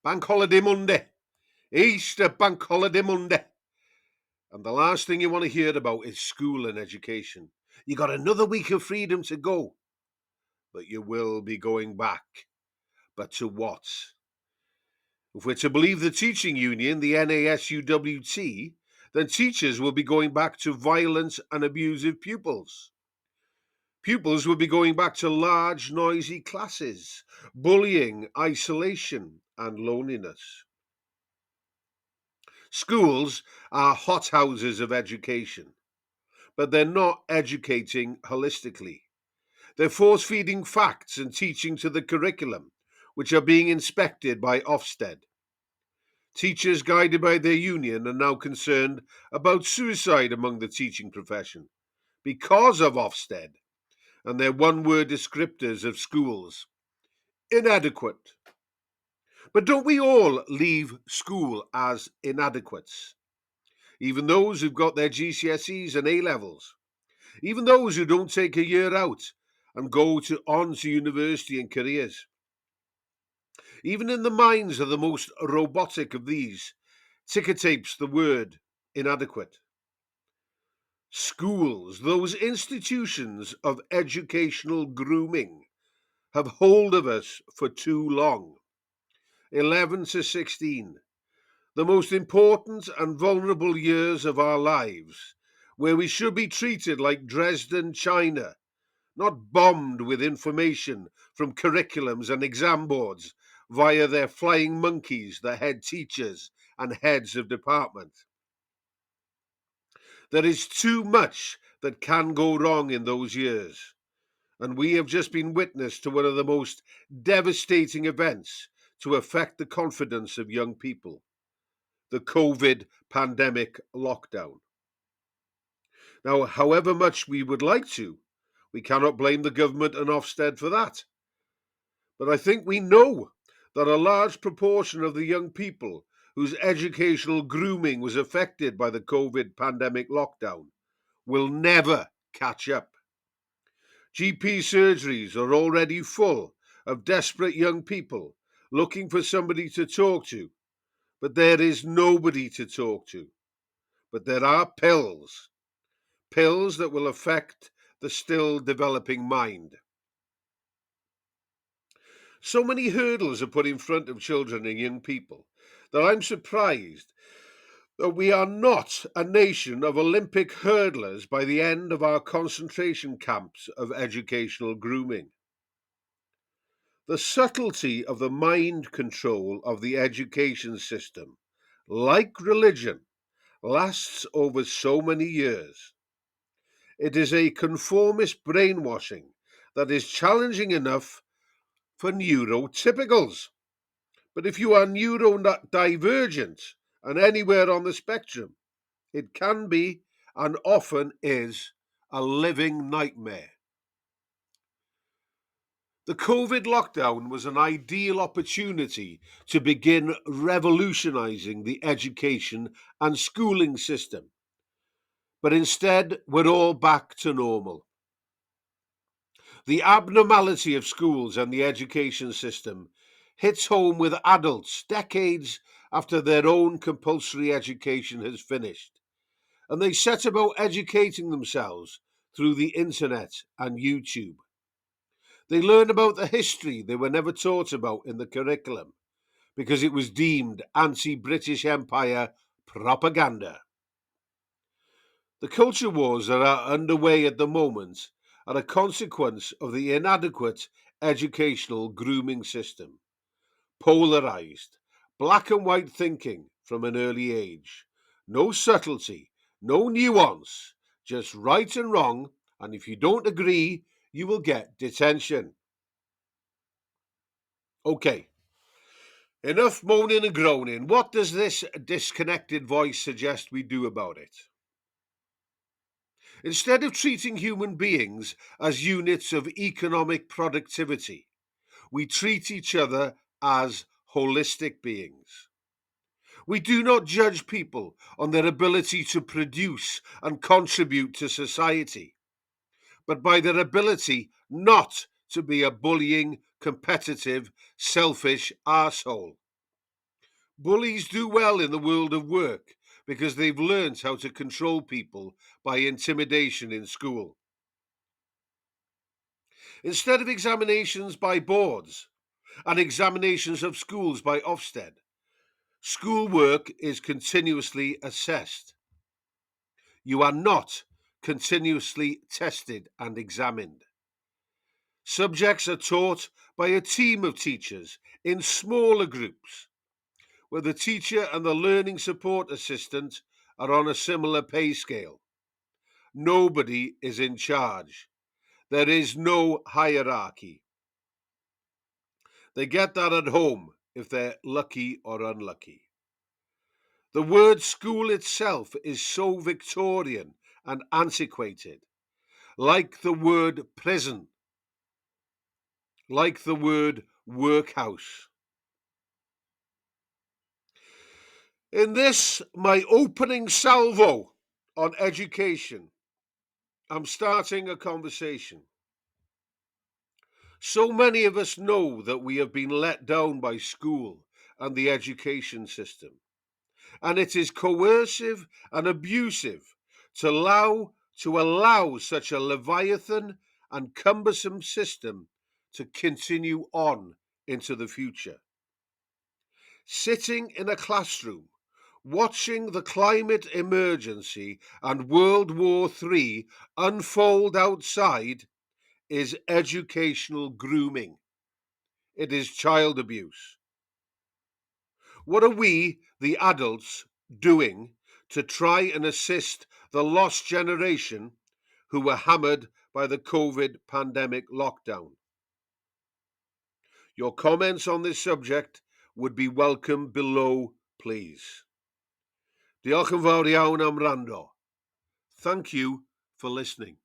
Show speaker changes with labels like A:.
A: Bank holiday Monday. Easter bank holiday Monday. And the last thing you want to hear about is school and education. You got another week of freedom to go. But you will be going back. But to what? If we're to believe the teaching union, the NASUWT, then teachers will be going back to violent and abusive pupils. Pupils will be going back to large, noisy classes, bullying, isolation, and loneliness. Schools are hothouses of education, but they're not educating holistically. They're force-feeding facts and teaching to the curriculum, which are being inspected by Ofsted. Teachers, guided by their union, are now concerned about suicide among the teaching profession because of Ofsted and their one-word descriptors of schools. Inadequate. But don't we all leave school as inadequates? Even those who've got their GCSEs and A-levels. Even those who don't take a year out and go on to university and careers. Even in the minds of the most robotic of these, ticker tapes the word inadequate. Schools, those institutions of educational grooming, have hold of us for too long. 11 to 16, the most important and vulnerable years of our lives, where we should be treated like Dresden, China, not bombed with information from curriculums and exam boards via their flying monkeys, the head teachers and heads of department. There is too much that can go wrong in those years, and we have just been witness to one of the most devastating events to affect the confidence of young people, the COVID pandemic lockdown. Now, however much we would like to, we cannot blame the government and Ofsted for that. But I think we know that a large proportion of the young people whose educational grooming was affected by the COVID pandemic lockdown will never catch up. GP surgeries are already full of desperate young people looking for somebody to talk to, but there is nobody to talk to. But there are pills that will affect the still developing mind. So many hurdles are put in front of children and young people that I'm surprised that we are not a nation of Olympic hurdlers by the end of our concentration camps of educational grooming. The subtlety of the mind control of the education system, like religion, lasts over so many years. It is a conformist brainwashing that is challenging enough for neurotypicals. But if you are neurodivergent and anywhere on the spectrum, it can be and often is a living nightmare. The COVID lockdown was an ideal opportunity to begin revolutionizing the education and schooling system. But instead, we're all back to normal. The abnormality of schools and the education system hits home with adults decades after their own compulsory education has finished, and they set about educating themselves through the internet and YouTube. They learn about the history they were never taught about in the curriculum because it was deemed anti-British Empire propaganda. The culture wars that are underway at the moment are a consequence of the inadequate educational grooming system. Polarized, black and white thinking from an early age. No subtlety, no nuance, just right and wrong, and if you don't agree, you will get detention. Okay, enough moaning and groaning. What does this disconnected voice suggest we do about it? Instead of treating human beings as units of economic productivity, we treat each other as holistic beings. We do not judge people on their ability to produce and contribute to society, but by their ability not to be a bullying, competitive, selfish arsehole. Bullies do well in the world of work because they've learned how to control people by intimidation in school. Instead of examinations by boards and examinations of schools by Ofsted, schoolwork is continuously assessed. You are not continuously tested and examined. Subjects are taught by a team of teachers in smaller groups, where the teacher and the learning support assistant are on a similar pay scale. Nobody is in charge. There is no hierarchy. They get that at home if they're lucky or unlucky. The word school itself is so Victorian and antiquated, like the word prison, like the word workhouse. In this, my opening salvo on education, I'm starting a conversation. So many of us know that we have been let down by school and the education system, and it is coercive and abusive to allow such a leviathan and cumbersome system to continue on into the future. Sitting in a classroom, watching the climate emergency and World War III unfold outside is educational grooming. It is child abuse. What are we, the adults, doing to try and assist the lost generation who were hammered by the COVID pandemic lockdown? Your comments on this subject would be welcome below, please. Diolch yn fawr iawn am wrando. Thank you for listening.